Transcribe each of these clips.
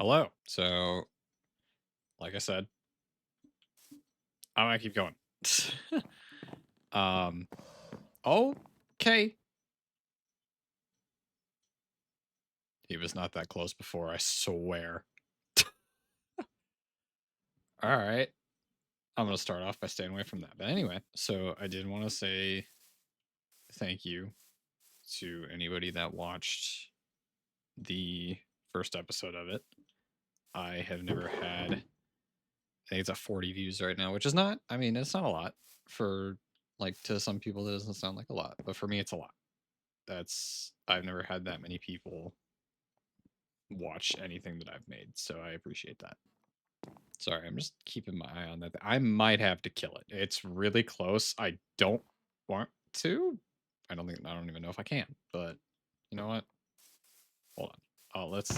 Hello. So, like I said, I'm gonna keep going. um, okay. He was not that close before, I swear. All right. I'm gonna start off by staying away from that. But anyway, so I did want to say thank you to anybody that watched the first episode of it. I have never had, I think it's at 40 views right now, which is not, I mean, it's not a lot for, like, to some people, it doesn't sound like a lot, but for me, it's a lot. I've never had that many people watch anything that I've made, so I appreciate that. Sorry, I'm just keeping my eye on that. I might have to kill it. It's really close. I don't want to. I don't even know if I can, but you know what? Hold on. Oh, let's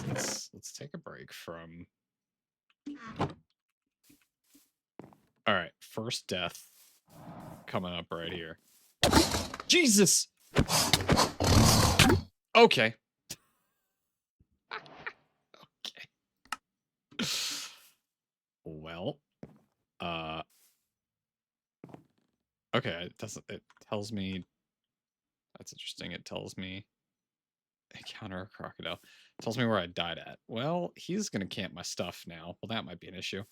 take a break from. All right, first death coming up right here. Jesus. Okay. Okay. Well, uh okay, it tells me that's interesting. It tells me encounter a crocodile. It tells me where I died at. Well, he's gonna camp my stuff now. Well, that might be an issue.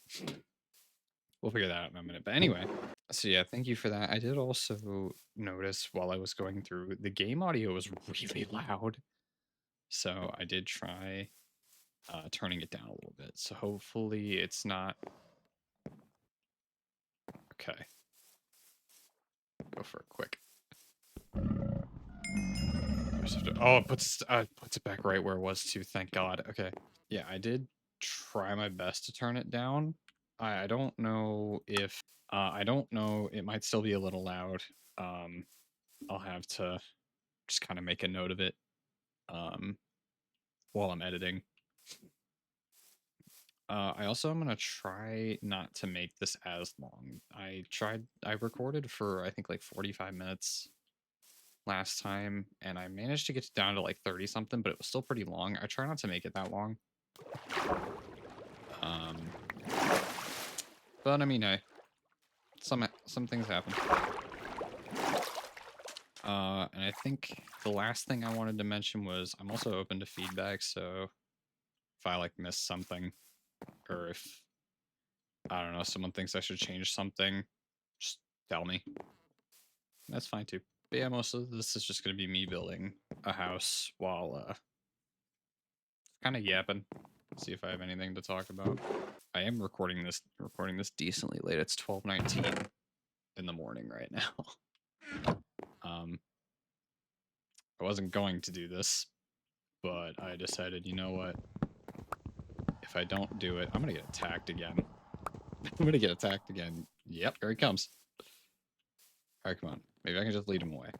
We'll figure that out in a minute. But anyway, so yeah, thank you for that. I did also notice while I was going through, the game audio was really loud. So I did try turning it down a little bit. So hopefully it's not. Okay. Go for it quick. Oh, it puts it back right where it was too. Thank God. Okay. Yeah, I did try my best to turn it down. I don't know if I don't know. It might still be a little loud. Um, I'll have to just kind of make a note of it um, while I'm editing. I also am gonna try not to make this as long. I recorded for I think like 45 minutes last time, and I managed to get it down to like 30 something, but it was still pretty long. I try not to make it that long. Um, but I mean, some things happen. And I think the last thing I wanted to mention was I'm also open to feedback. So if I like miss something, or if I don't know, someone thinks I should change something, just tell me. That's fine too. But yeah, most of this is just going to be me building a house while kind of yapping. See if I have anything to talk about. I am recording this decently late. It's 12:19 in the morning right now. I wasn't going to do this, but I decided, you know what? If I don't do it, I'm gonna get attacked again. I'm gonna get attacked again. Yep, here he comes. All right, come on. Maybe I can just lead him away.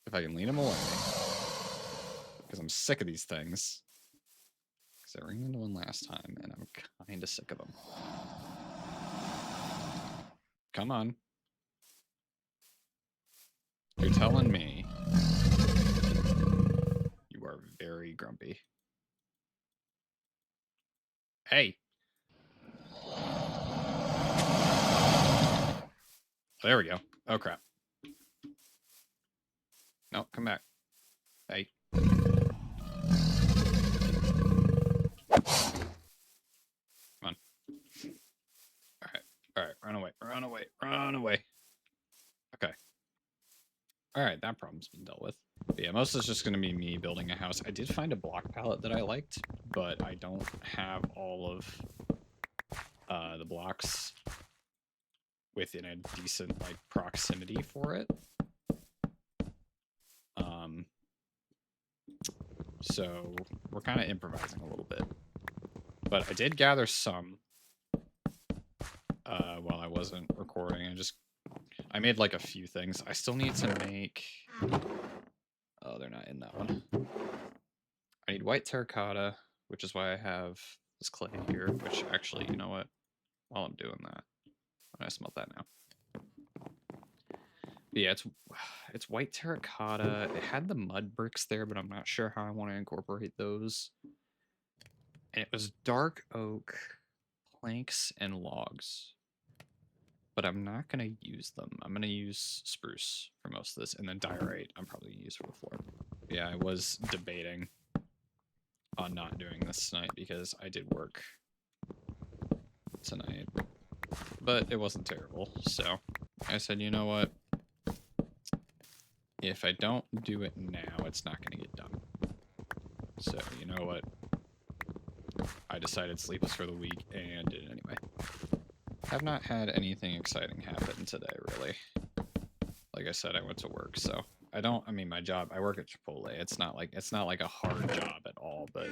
If I can lead him away, because I'm sick of these things. Because I ran into one last time, and I'm kind of sick of them. Come on. You're telling me you are very grumpy. Hey. There we go. Oh, crap. No, come back. Hey. Come on. All right. All right. Run away. Run away. Run away. Okay. All right. That problem's been dealt with. But yeah, most of it's just going to be me building a house. I did find a block palette that I liked, but I don't have all of the blocks within a decent like proximity for it. So we're kind of improvising a little bit. But I did gather some while I wasn't recording. I made like a few things. I still need to make. Oh, they're not in that one. I need white terracotta, which is why I have this clay here. Which actually, you know what? While I'm doing that, I'm gonna smelt that now. But yeah, it's white terracotta. It had the mud bricks there, but I'm not sure how I want to incorporate those. And it was dark oak planks and logs. But I'm not going to use them. I'm going to use spruce for most of this, and then diorite I'm probably going to use for the floor. Yeah, I was debating on not doing this tonight because I did work tonight, but it wasn't terrible. So I said, you know what? If I don't do it now, it's not going to get done. So you know what? I decided sleep is for the week and did it anyway. Have not had anything exciting happen today, really. Like I said, I went to work, so I mean, my job, I work at Chipotle. It's not like a hard job at all, but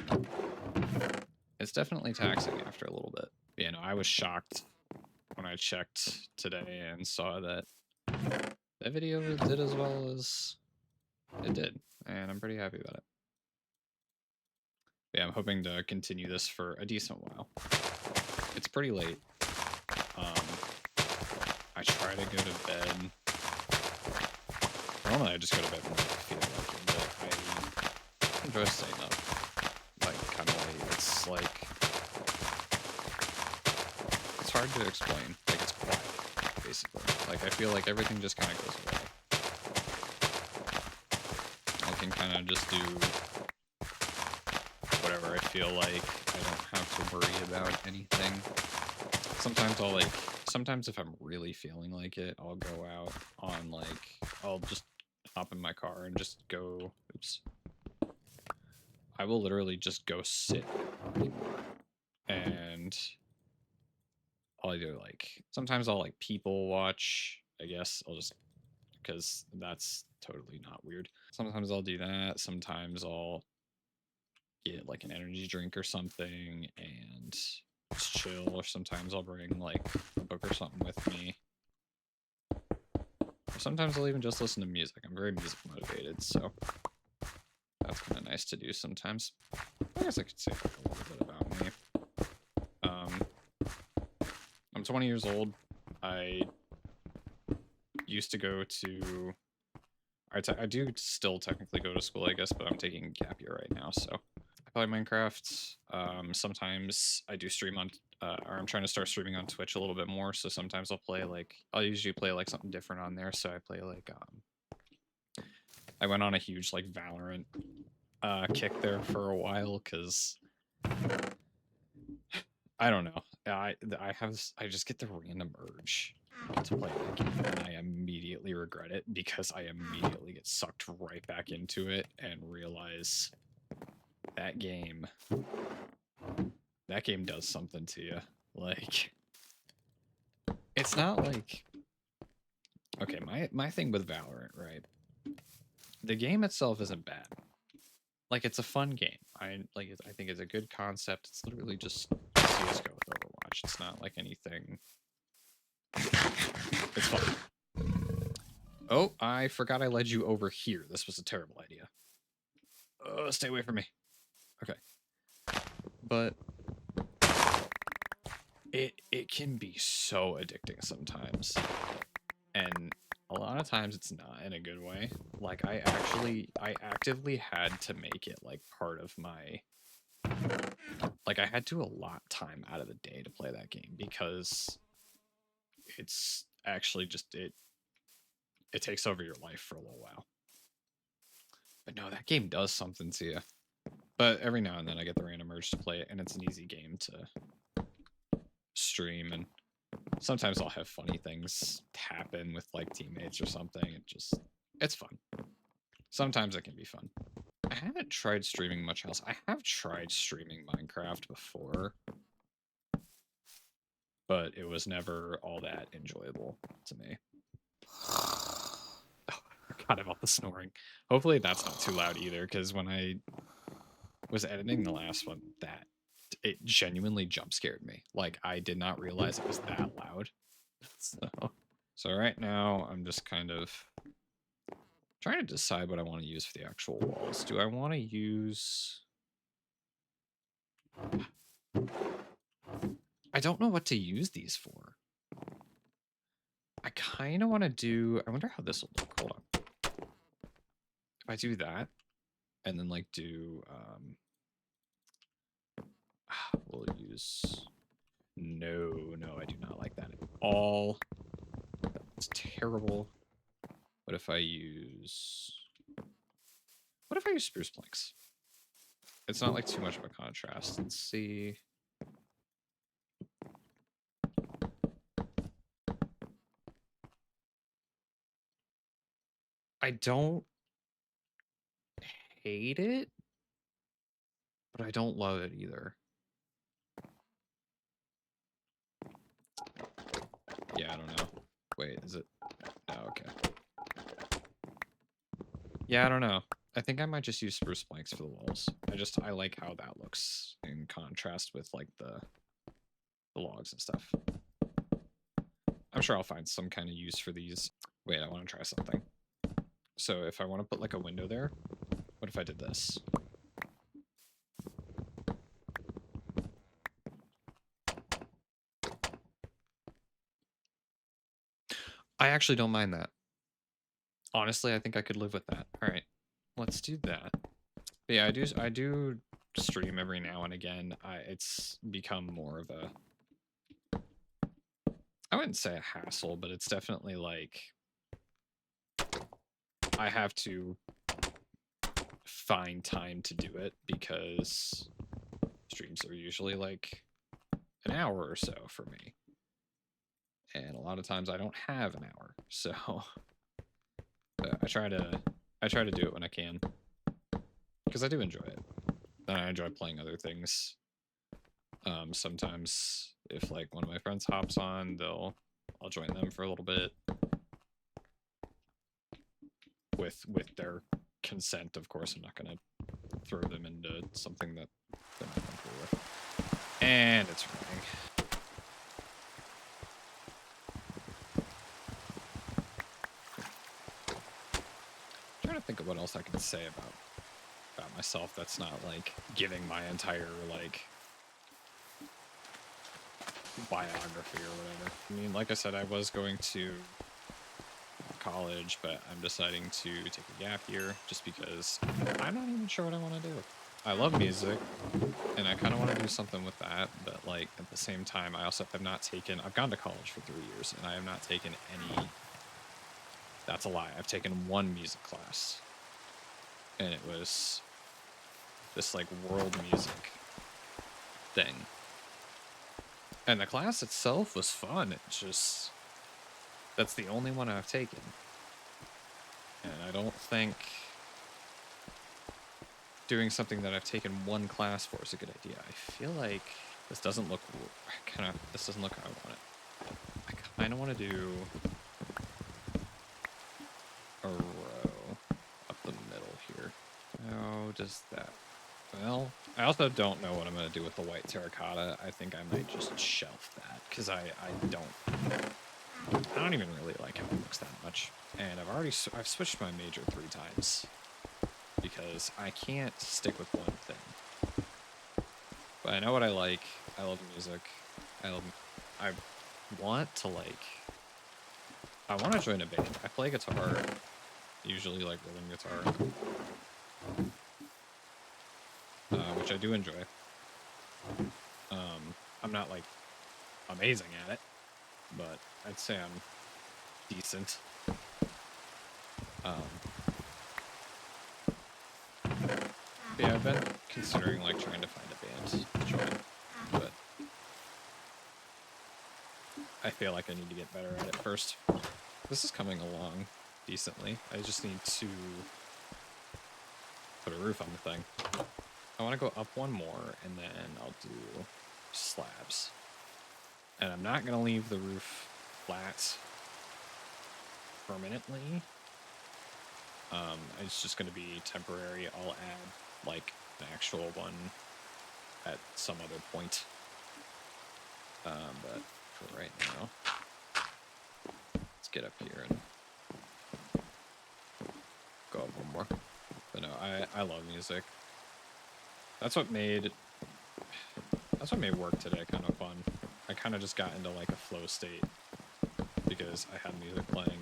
it's definitely taxing after a little bit. You know, I was shocked when I checked today and saw that that video did as well as it did, and I'm pretty happy about it. Yeah, I'm hoping to continue this for a decent while. It's pretty late. I try to go to bed. Normally I just go to bed when I feel like it, but I enjoy staying up, like, kind of late. It's like, it's hard to explain. Like, it's quiet, basically. Like, I feel like everything just kind of goes away. I can kind of just do whatever I feel like. I don't have to worry about anything. Sometimes if I'm really feeling like it, I'll go out on, like, I'll just hop in my car and just go, oops. I will literally just go sit and I'll do, like, sometimes I'll, like, people watch, I guess. I'll just, because that's totally not weird. Sometimes I'll do that. Sometimes I'll get, like, an energy drink or something and just chill, or sometimes I'll bring, like, a book or something with me. Or sometimes I'll even just listen to music. I'm very music motivated, so that's kind of nice to do sometimes. I guess I could say, like, a little bit about me. I'm 20 years old. I used to go to... I do still technically go to school, I guess, but I'm taking a gap year right now, so... I play Minecraft. Sometimes I do stream on... or I'm trying to start streaming on Twitch a little bit more, so sometimes I'll play, like... I'll usually play, like, something different on there, so I play, like, I went on a huge, like, Valorant kick there for a while, because... I don't know. I just get the random urge to play that game, and I immediately regret it because I immediately get sucked right back into it and realize that game does something to you. Like, it's not like, okay, my thing with Valorant, right? The game itself isn't bad. Like, it's a fun game. I think it's a good concept. It's literally just CS:GO with Overwatch. It's not like anything. It's fun. Oh, I forgot I led you over here. This was a terrible idea. Stay away from me. Okay. But it can be so addicting sometimes. And a lot of times it's not in a good way. Like, I actively had to make it, like, part of my... Like, I had to allot time out of the day to play that game because it's actually just... It takes over your life for a little while. But no, that game does something to you. But every now and then I get the random urge to play it, and it's an easy game to stream, and sometimes I'll have funny things happen with, like, teammates or something. It's fun. Sometimes it can be fun. I haven't tried streaming much else. I have tried streaming Minecraft before, but it was never all that enjoyable to me. Oh, I forgot about the snoring. Hopefully that's not too loud either, because when I was editing the last one, it genuinely jump scared me. Like, I did not realize it was that loud. So right now I'm just kind of trying to decide what I want to use for the actual walls. Do I want to use... I don't know what to use these for. I kind of want to do... I wonder how this will look. Hold on. If I do that, and then, like, do... We'll use... No, I do not like that at all. That's terrible. What if I use... What if I use spruce planks? It's not like too much of a contrast. Let's see. I don't hate it, but I don't love it either. Yeah, I don't know. Wait, is it? Oh, okay. Yeah, I don't know. I think I might just use spruce planks for the walls. I like how that looks in contrast with like the logs and stuff. I'm sure I'll find some kind of use for these. Wait, I want to try something. So if I want to put like a window there, what if I did this? I actually don't mind that. Honestly, I think I could live with that. All right, let's do that. But yeah, I do stream every now and again. It's become more of a, I wouldn't say a hassle, but it's definitely like I have to find time to do it because streams are usually like an hour or so for me. And a lot of times I don't have an hour. So I try to do it when I can because I do enjoy it. And I enjoy playing other things. Sometimes if like one of my friends hops on, I'll join them for a little bit with their consent, of course. I'm not gonna throw them into something that they're not comfortable with. And it's raining. I'm trying to think of what else I can say about myself that's not like giving my entire like biography or whatever. I mean, like I said, I was going to college, but I'm deciding to take a gap year just because I'm not even sure what I want to do. I love music and I kind of want to do something with that, but like at the same time, I also have not taken, I've gone to college for 3 years and I have not taken any, that's a lie. I've taken one music class and it was this like world music thing. And the class itself was fun. It's just, that's the only one I've taken. And I don't think doing something that I've taken one class for is a good idea. I feel like this doesn't look this doesn't look how I want it. I kind of want to do a row up the middle here. How does that? Well, I also don't know what I'm going to do with the white terracotta. I think I might just shelf that because I don't even really like how it looks that much. And I've switched my major 3 times because I can't stick with one thing. But I know what I like. I love music. I want to join a band. I play guitar, usually like rhythm guitar, which I do enjoy. I'm not like amazing at it, but I'd say I'm decent. Yeah, I've been considering like trying to find a band to join, but I feel like I need to get better at it first. This is coming along decently. I just need to put a roof on the thing. I want to go up one more and then I'll do slabs. And I'm not going to leave the roof flat permanently. It's just going to be temporary. I'll add like an actual one at some other point. But for right now, let's get up here and go up one more. But no, I love music. That's what made work today kind of fun. I kind of just got into like a flow state because I had music playing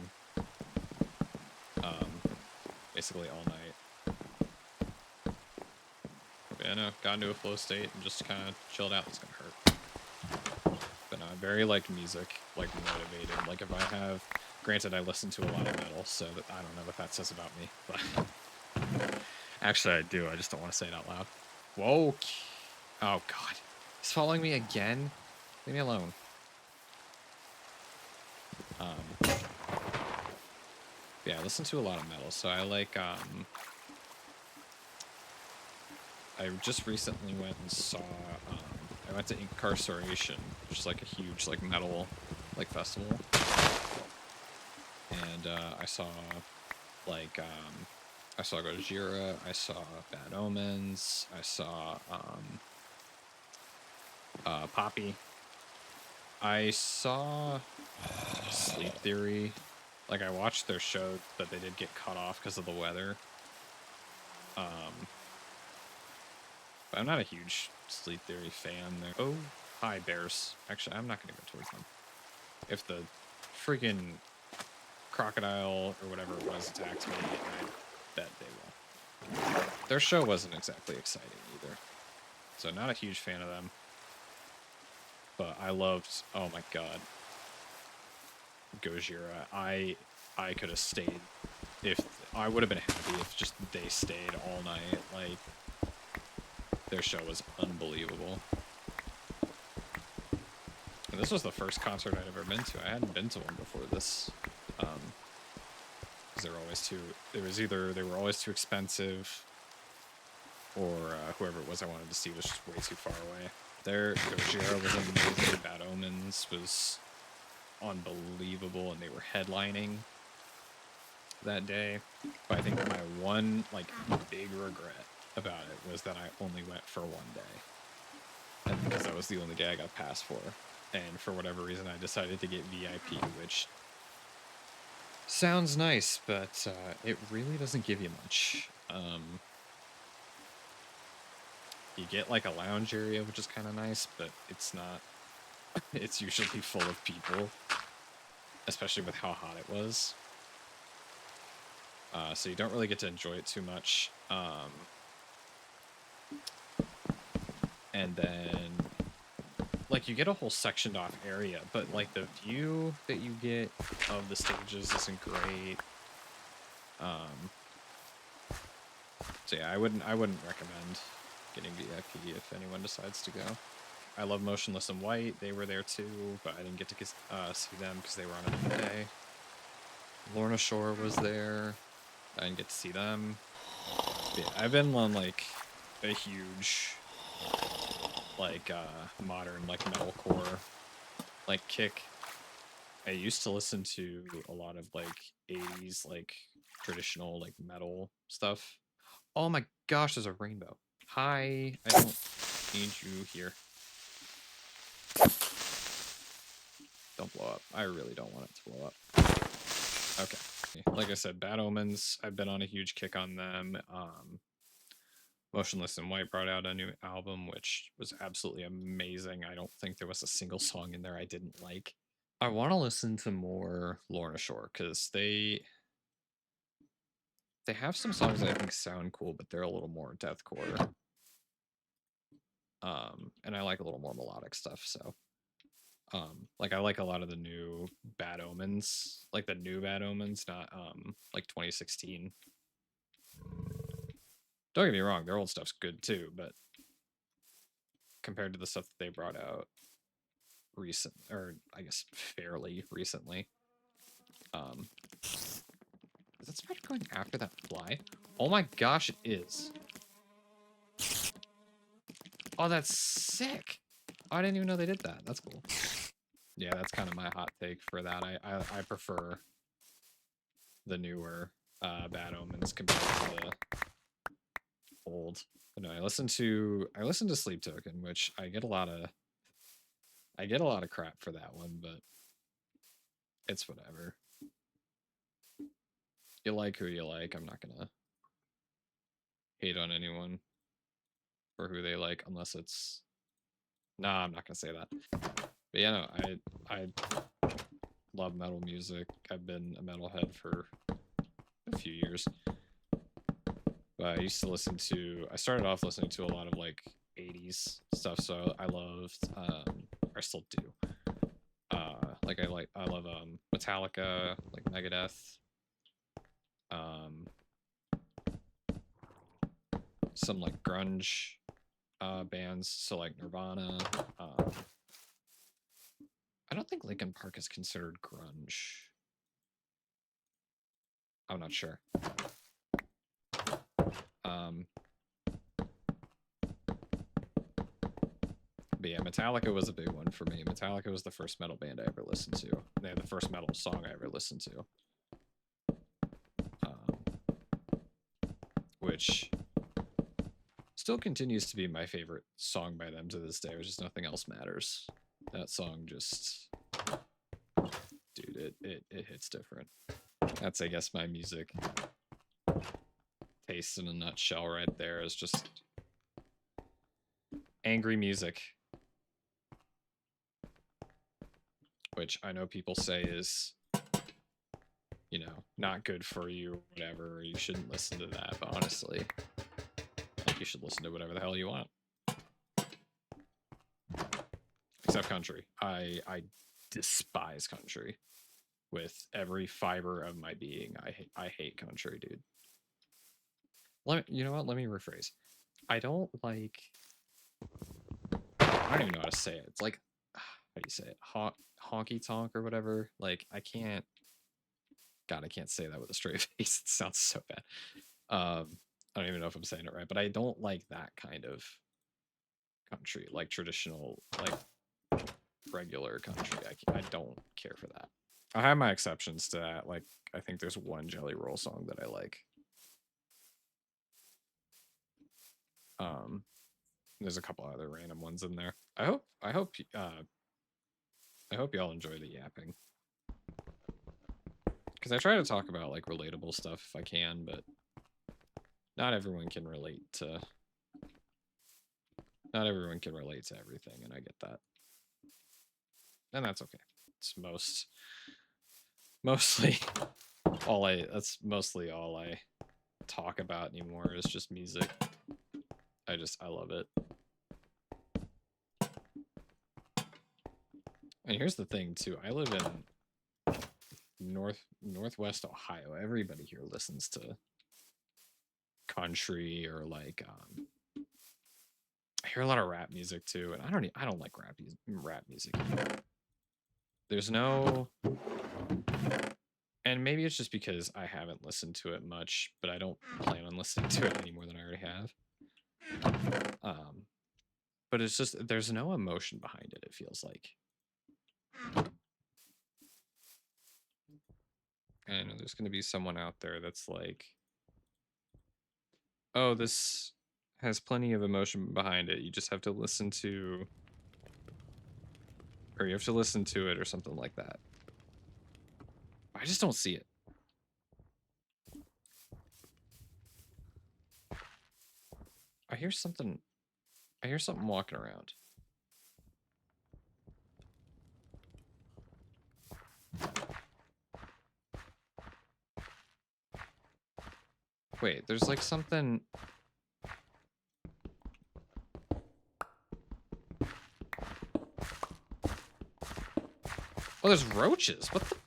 basically all night. Yeah, no, got into a flow state and just kind of chilled out. It's gonna hurt. But no, I'm very like music, like motivated. Like if I have, granted, I listen to a lot of metal, so that, I don't know what that says about me. But actually, I do. I just don't want to say it out loud. Whoa! Oh God, he's following me again. Leave me alone. Yeah, I listen to a lot of metal, so I like I just recently went and saw, I went to Incarceration, which is like a huge like metal like festival. And I saw like, I saw Gojira, I saw Bad Omens, I saw Poppy. I saw Sleep Theory. Like I watched their show, but they did get cut off because of the weather. But I'm not a huge Sleep Theory fan there. Oh, hi, bears. Actually, I'm not going to go towards them. If the freaking crocodile or whatever it was attacks me, I bet they will. Their show wasn't exactly exciting either. So not a huge fan of them. But I loved, oh my god, Gojira. I could have stayed if, I would have been happy if just they stayed all night. Like, their show was unbelievable. And this was the first concert I'd ever been to. I hadn't been to one before this. Because they were always too, it was either they were always too expensive, or whoever it was I wanted to see was just way too far away. Their Gojira was amazing. Bad Omens was unbelievable, and they were headlining that day. But I think my one like big regret about it was that I only went for one day, and because that was the only day I got passed for. And for whatever reason, I decided to get VIP, which sounds nice, but it really doesn't give you much. You get like a lounge area, which is kind of nice, but it's not. It's usually full of people, especially with how hot it was. So you don't really get to enjoy it too much. And then, like, you get a whole sectioned off area, but like the view that you get of the stages isn't great. So yeah, I wouldn't recommend getting VIP if anyone decides to go. I love Motionless in White. They were there too, but I didn't get to see them because they were on a different day. Lorna Shore was there. I didn't get to see them. But yeah, I've been on like a huge like modern like metalcore like kick. I used to listen to a lot of like 80s like traditional like metal stuff. Oh my gosh, there's a rainbow. Hi, I don't need you here. Don't blow up. I really don't want it to blow up. Okay. Like I said, Bad Omens, I've been on a huge kick on them. Motionless in White brought out a new album, which was absolutely amazing. I don't think there was a single song in there I didn't like. I want to listen to more Lorna Shore, because they have some songs that I think sound cool, but they're a little more deathcore. And I like a little more melodic stuff, so like I like a lot of the new Bad Omens, like the new Bad Omens, not like 2016. Don't get me wrong, their old stuff's good too, but compared to the stuff that they brought out recent, or I guess fairly recently, is that spider going after that fly? Oh my gosh, it is. Oh, that's sick. Oh, I didn't even know they did that. That's cool. Yeah, that's kind of my hot take for that. I prefer the newer Bad Omens compared to the old. But no, I listen to Sleep Token, which I get a lot of crap for that one, but it's whatever. You like who you like. I'm not gonna hate on anyone for who they like unless it's, nah, I'm not gonna say that. But yeah, no, I love metal music. I've been a metalhead for a few years. But I used to listen to, I started off listening to a lot of like 80s stuff, so I loved, I still do. I love Metallica, like Megadeth, um, some like grunge bands, so like Nirvana. I don't think Linkin Park is considered grunge. I'm not sure. But yeah, Metallica was a big one for me. Metallica was the first metal band I ever listened to. They had the first metal song I ever listened to. Which still continues to be my favorite song by them to this day, which is Nothing Else Matters. That song just, dude, it hits different. That's, I guess, my music taste in a nutshell right there, is just angry music. Which I know people say is, you know, not good for you or whatever. You shouldn't listen to that, but honestly, like, you should listen to whatever the hell you want. Except country. I despise country with every fiber of my being. I hate country, dude. You know what? Let me rephrase. I don't like. I don't even know how to say it. It's like, how do you say it? Honky tonk or whatever. Like, I can't. God, I can't say that with a straight face. It sounds so bad. I don't even know if I'm saying it right, but I don't like that kind of country, like traditional, like regular country. I don't care for that. I have my exceptions to that. Like, I think there's one Jelly Roll song that I like. There's a couple other random ones in there. I hope y'all enjoy the yapping, because I try to talk about like relatable stuff if I can, but not everyone can relate to. Not everyone can relate to everything, and I get that, and that's okay. It's mostly that's mostly all I talk about anymore is just music. I love it. And here's the thing too. I live in northwest Ohio. Everybody here listens to country or like I hear a lot of rap music too, and I don't like rap music. There's no, and maybe it's just because I haven't listened to it much, but I don't plan on listening to it any more than I already have. But it's just, there's no emotion behind it, it feels like. I know there's going to be someone out there that's like, oh, this has plenty of emotion behind it. You just have to listen to, or you have to listen to it or something like that. I just don't see it. I hear something walking around. Wait, there's like something. Oh, there's roaches. What the?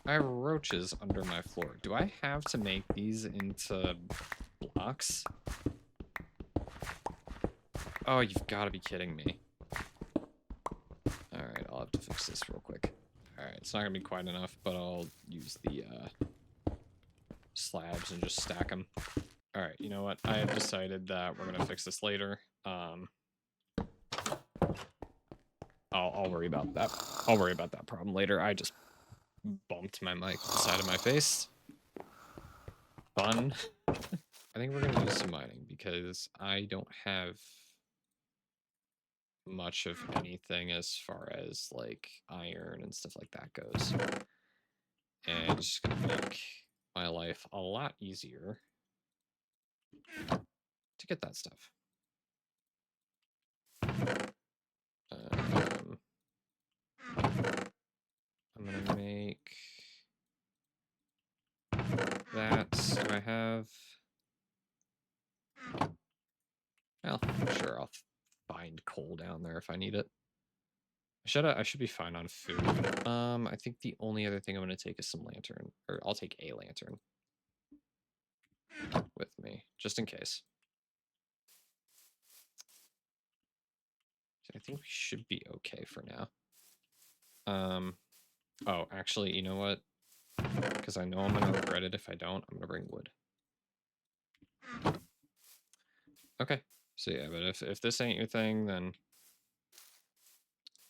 I have roaches under my floor. Do I have to make these into blocks? Oh, you've got to be kidding me. Alright, I'll have to fix this real quick. Alright, it's not going to be quite enough, but I'll use the slabs and just stack them. Alright, you know what? I have decided that we're going to fix this later. I'll worry about that. I'll worry about that problem later. I just bumped my mic to the side of my face. Fun. I think we're going to do some mining because I don't have much of anything as far as like iron and stuff like that goes. And it's just going to make my life a lot easier to get that stuff. I'm going to make this. Do I have... Well, sure, I'll find coal down there if I need it. I should be fine on food. I think the only other thing I'm going to take is some lantern. Or I'll take a lantern with me, just in case. I think we should be okay for now. Oh, actually, you know what? Because I know I'm going to regret it if I don't. I'm going to bring wood. Okay. So yeah, but if this ain't your thing, then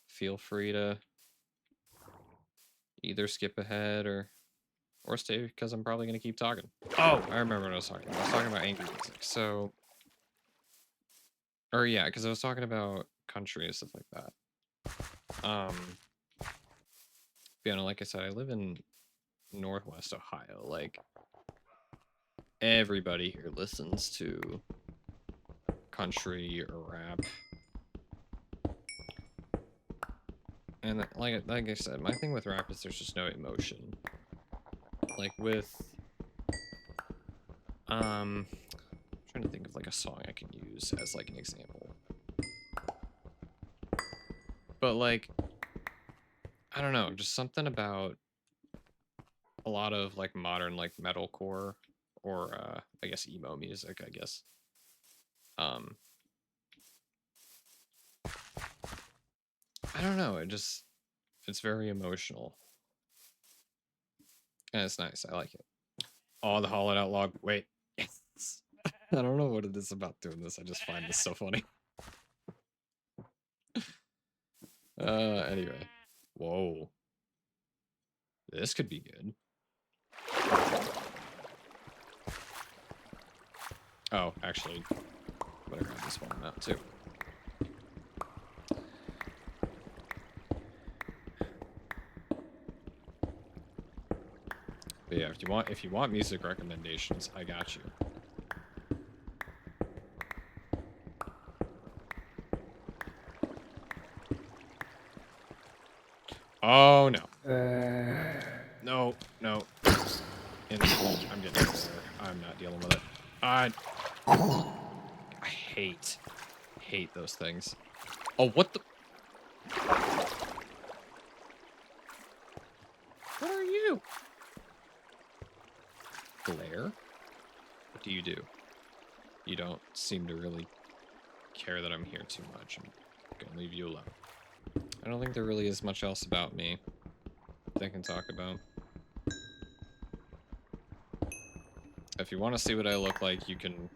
feel free to either skip ahead or stay, because I'm probably going to keep talking. Oh, I remember what I was talking about. I was talking about angry music. So, or yeah, because I was talking about country and stuff like that. You know, like I said, I live in Northwest Ohio. Like, everybody here listens to country or rap. And like I said, my thing with rap is there's just no emotion. Like with I'm trying to think of like a song I can use as like an example. But like, I don't know, just something about a lot of like modern like metalcore or I guess emo music, I guess. I don't know, it's very emotional. And it's nice. I like it. Oh, the hollowed out log. Wait. Yes. I don't know what it is about doing this. I just find this so funny. Anyway. Whoa. This could be good. Oh, actually, I'm gonna grab this one out too. But yeah, if you want music recommendations, I got you. Oh no. No, no. I'm getting there. I'm not dealing with it. I hate those things. Oh, what the? What are you? Glare? What do you do? You don't seem to really care that I'm here too much. I'm gonna leave you alone. I don't think there really is much else about me they can talk about. If you want to see what I look like, you can,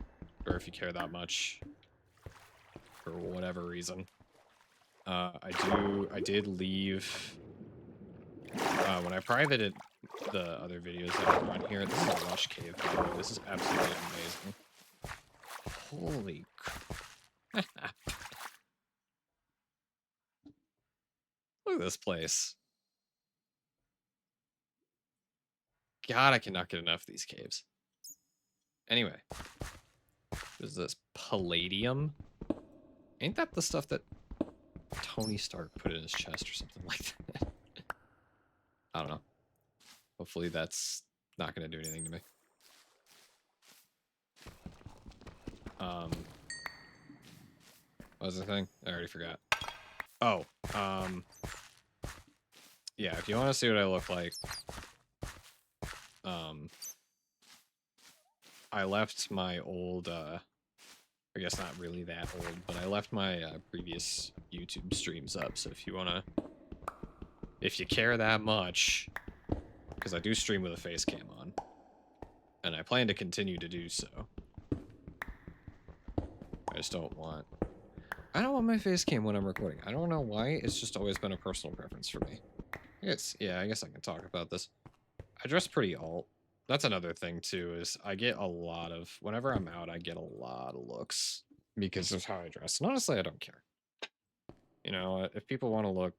or if you care that much, for whatever reason. I did leave, when I privated the other videos that were on here. This is a lush cave, by the way. This is absolutely amazing. Holy crap. Look at this place. God, I cannot get enough of these caves. Anyway. What is this? Palladium? Ain't that the stuff that Tony Stark put in his chest or something like that? I don't know. Hopefully that's not going to do anything to me. What was the thing? I already forgot. Oh, yeah, if you want to see what I look like, I left my old, I guess not really that old, but I left my previous YouTube streams up, so if you want to, if you care that much, because I do stream with a face cam on, and I plan to continue to do so. I just don't want... I don't want my face cam when I'm recording. I don't know why, it's just always been a personal preference for me. Yeah, I guess I can talk about this. I dress pretty alt. That's another thing, too, is I get a lot of... Whenever I'm out, I get a lot of looks because of how I dress. And honestly, I don't care. You know, if people want to look,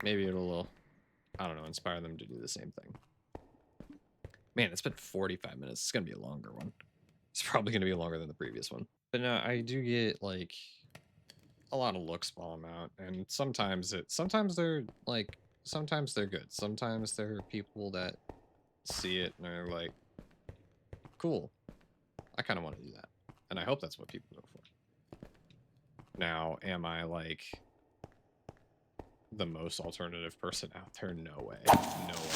maybe it'll, I don't know, inspire them to do the same thing. Man, it's been 45 minutes. It's going to be a longer one. It's probably going to be longer than the previous one. But no, I do get, like, a lot of looks while I'm out. And sometimes they're, like, sometimes they're good. Sometimes there are people that see it and they're like, cool, I kind of want to do that. And I hope that's what people go for. Now, am I like the most alternative person out there? No way. No way.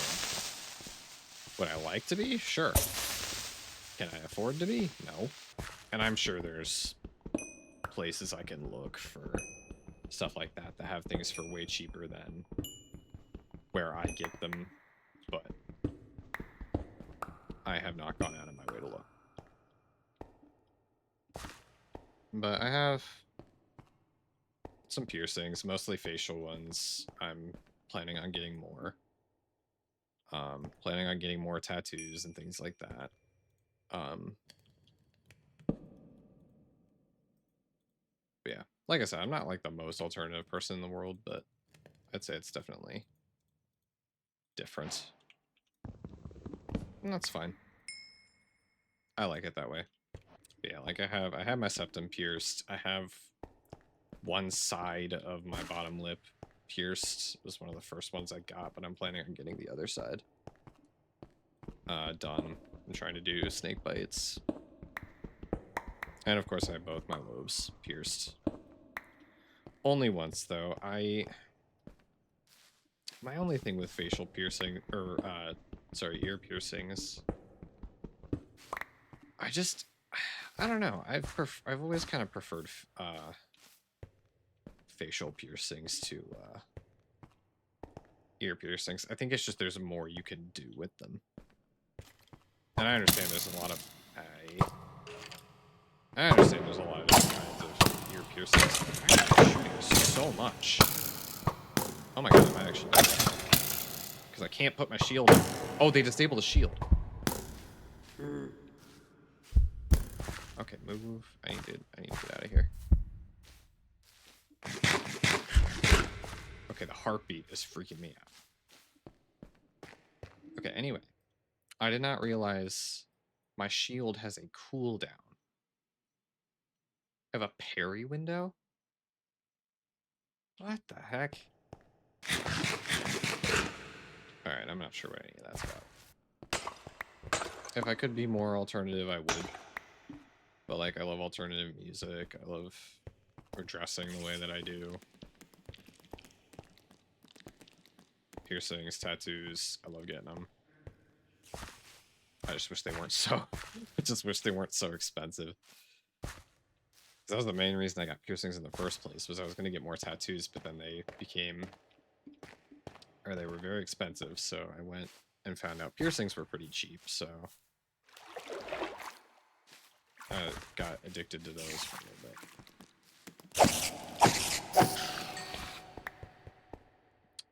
Would I like to be? Sure. Can I afford to be? No. And I'm sure there's places I can look for stuff like that that have things for way cheaper than where I get them, but I have not gone out of my way to look. But I have some piercings, mostly facial ones. I'm planning on getting more. Planning on getting more tattoos and things like that. But yeah, like I said, I'm not like the most alternative person in the world, but I'd say it's definitely different. And that's fine. I like it that way. But yeah, like I have my septum pierced. I have one side of my bottom lip pierced. It was one of the first ones I got, but I'm planning on getting the other side done. I'm trying to do snake bites. And of course I have both my lobes pierced. Only once though. My only thing with facial piercing, or ear piercings, I don't know. I've always kind of preferred facial piercings to ear piercings. I think it's just there's more you can do with them. And I understand there's a lot of I understand there's a lot of different kinds of ear piercings. Why am I shooting so much? Oh my god, I might actually do that. Because I can't put my shield in. Oh, they disabled the shield. Okay, move. I need to get out of here. Okay, the heartbeat is freaking me out. Okay, anyway. I did not realize my shield has a cooldown. I have a parry window? What the heck? Alright, I'm not sure what any of that's about. If I could be more alternative, I would. But, like, I love alternative music. I love dressing the way that I do. Piercings, tattoos. I love getting them. I just wish they weren't so... I just wish they weren't so expensive. That was the main reason I got piercings in the first place, was I was going to get more tattoos, but then they were very expensive, so I went and found out piercings were pretty cheap, so I got addicted to those for a little bit.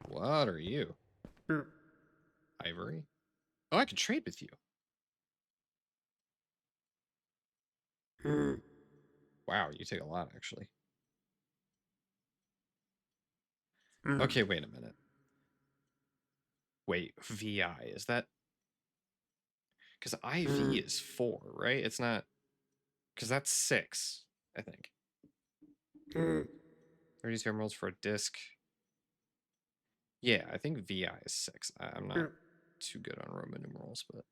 What are you? Ivory? Oh, I can trade with you. Wow, you take a lot, actually. Okay, wait a minute. Wait, VI, is that... Because IV is 4, right? It's not... Because that's 6, I think. 30 emeralds for a disc. Yeah, I think VI is 6. I'm not too good on Roman numerals, but...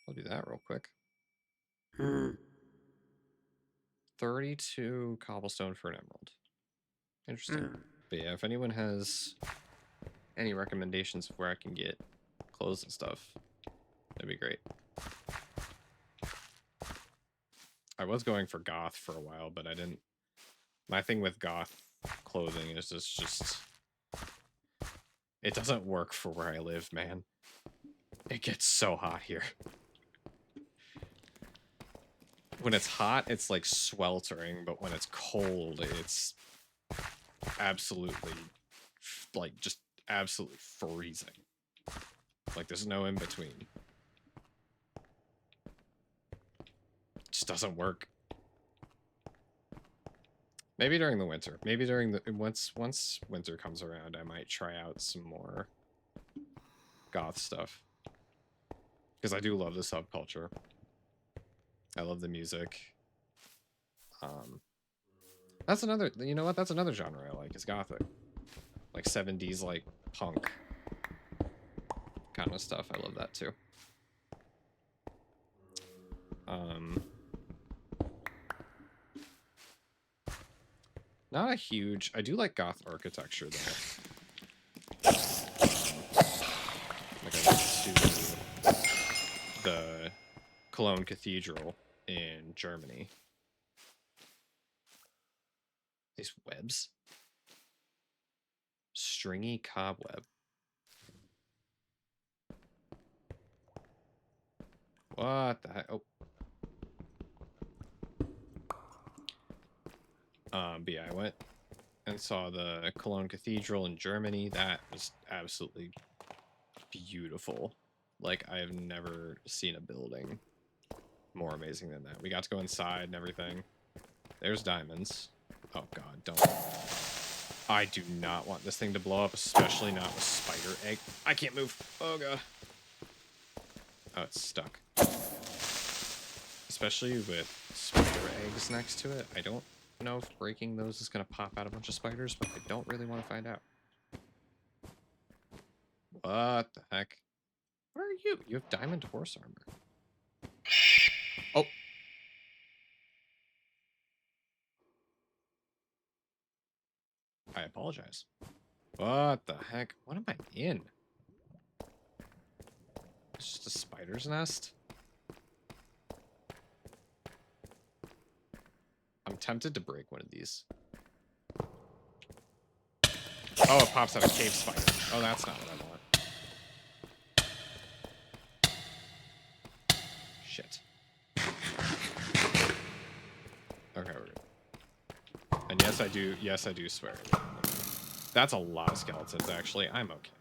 I'll do that real quick. 32 cobblestone for an emerald. Interesting. But yeah, if anyone has any recommendations of where I can get clothes and stuff, that'd be great. I was going for goth for a while, but I didn't. My thing with goth clothing is just it doesn't work for where I live, man. It gets so hot here. When it's hot, it's like sweltering, but when it's cold, it's absolutely, like, just absolutely freezing. Like, there's no in between. It just doesn't work. Maybe during the winter. Maybe during the once winter comes around, I might try out some more goth stuff. Because I do love the subculture. I love the music. That's another, you know what? That's another genre I like, is gothic. Like 70s, like punk kind of stuff. I love that too. Not a huge... I do like goth architecture, though. Like, I went to the Cologne Cathedral in Germany. These webs. Stringy cobweb. What the heck? Oh. But yeah, I went and saw the Cologne Cathedral in Germany. That was absolutely beautiful. Like, I have never seen a building more amazing than that. We got to go inside and everything. There's diamonds. Oh god, don't. I do not want this thing to blow up, especially not with spider egg. I can't move. Oh god. Oh, it's stuck. Especially with spider eggs next to it. I don't know if breaking those is going to pop out a bunch of spiders, but I don't really want to find out. What the heck? What are you? You have diamond horse armor. Oh. I apologize. What the heck? What am I in? It's just a spider's nest? I'm tempted to break one of these. Oh, it pops out a cave spider. Oh, that's not what I want. Shit. Okay, we're good. And yes, I do swear. That's a lot of skeletons, actually. I'm okay.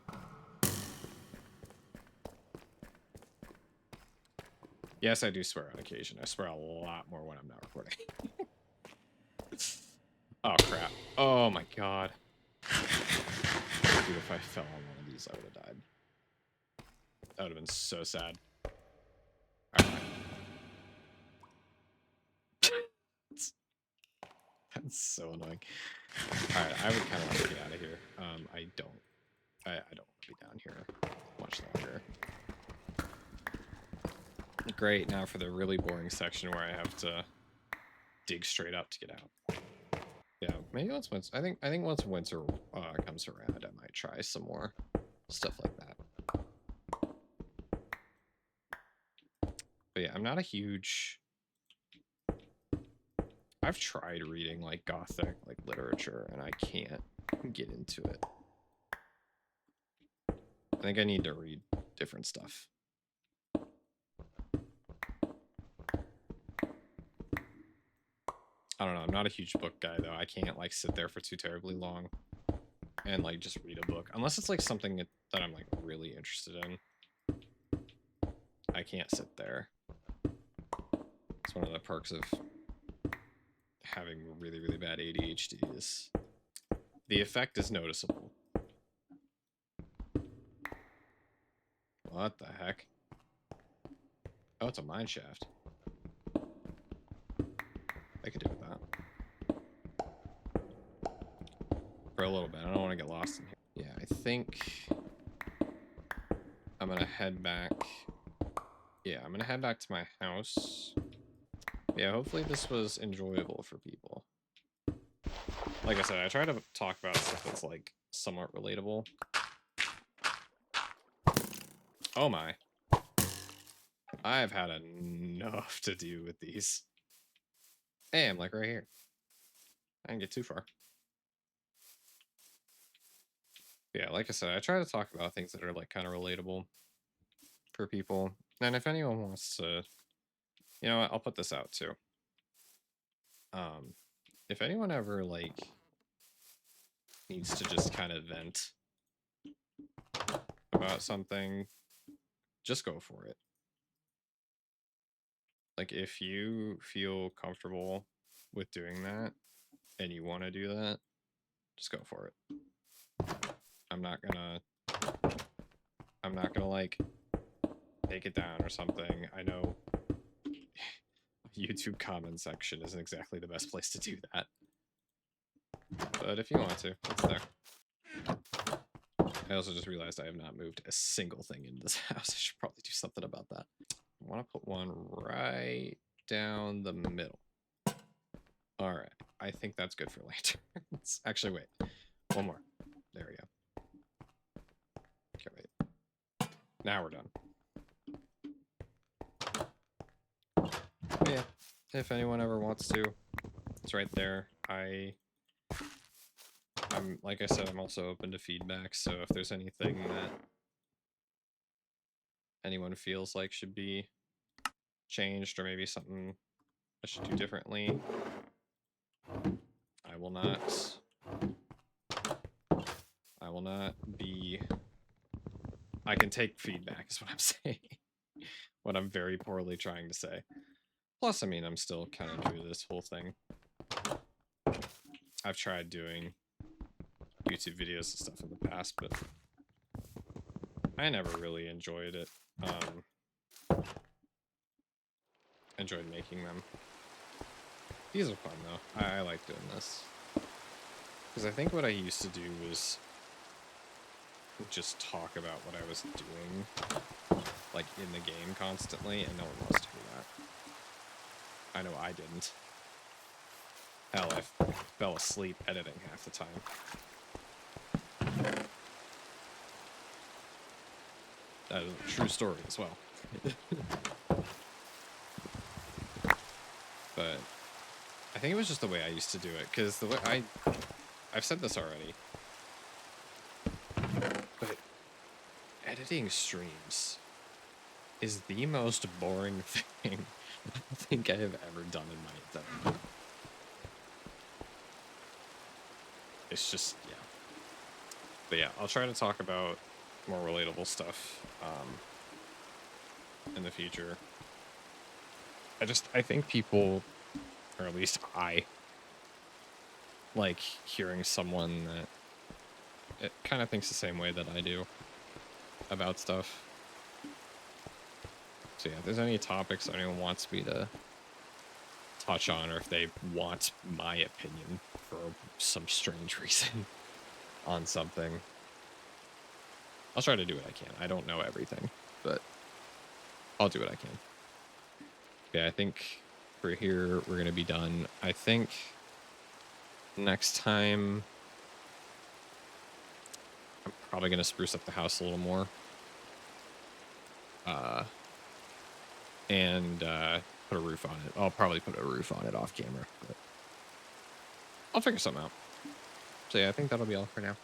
Yes, I do swear on occasion. I swear a lot more when I'm not recording. Oh, crap. Oh, my God. Dude, if I fell on one of these, I would have died. That would have been so sad. All right. That's so annoying. All right, I would kind of like to get out of here. I don't want to be down here much longer. Great, now for the really boring section where I have to dig straight up to get out. Yeah, maybe once winter. I think once winter comes around, I might try some more stuff like that. But yeah, I'm not a huge. I've tried reading like Gothic like literature, and I can't get into it. I think I need to read different stuff. I don't know. I'm not a huge book guy though. I can't like sit there for too terribly long and like just read a book unless it's like something that I'm like really interested in. I can't sit there. It's one of the perks of having really, really bad ADHD is the effect is noticeable. What the heck? Oh, it's a mine shaft. I could do with that. For a little bit. I don't want to get lost in here. Yeah, I think I'm going to head back. Yeah, I'm going to head back to my house. Yeah, hopefully this was enjoyable for people. Like I said, I try to talk about stuff that's like somewhat relatable. Oh my. I've had enough to do with these. Hey, I'm like right here. I didn't get too far. Yeah, like I said, I try to talk about things that are like kind of relatable for people. And if anyone wants to, you know what, I'll put this out too. If anyone ever like needs to just kind of vent about something, just go for it. Like if you feel comfortable with doing that and you want to do that, just go for it. I'm not gonna like take it down or something. I know YouTube comment section isn't exactly the best place to do that. But if you want to, it's there. I also just realized I have not moved a single thing into this house. I should probably do something about that. I want to put one right down the middle. All right. I think that's good for lanterns. Actually, wait. One more. There we go. Okay, wait. Now we're done. But yeah, if anyone ever wants to, it's right there. I'm like I said, I'm also open to feedback. So if there's anything that anyone feels like should be changed, or maybe something I should do differently, I will not be. I can take feedback, is what I'm saying. What I'm very poorly trying to say. Plus, I mean, I'm still kind of new to this whole thing. I've tried doing YouTube videos and stuff in the past, but I never really enjoyed it. Enjoyed making them. These are fun, though. I like doing this. Because I think what I used to do was just talk about what I was doing, like, in the game constantly, and no one wants to do that. I know I didn't. Hell, I fell asleep editing half the time. That is a true story as well. But I think it was just the way I used to do it, because the way I've said this already, but editing streams is the most boring thing I think I have ever done in my entire life. It's just, yeah. But yeah, I'll try to talk about more relatable stuff in the future. I think people, or at least I, like hearing someone that it kind of thinks the same way that I do about stuff. So yeah, if there's any topics anyone wants me to touch on, or if they want my opinion for some strange reason on something, I'll try to do what I can. I don't know everything, but I'll do what I can. Yeah, I think for here, we're going to be done. I think next time, I'm probably going to spruce up the house a little more. And put a roof on it. I'll probably put a roof on it off camera, but I'll figure something out. So yeah, I think that'll be all for now.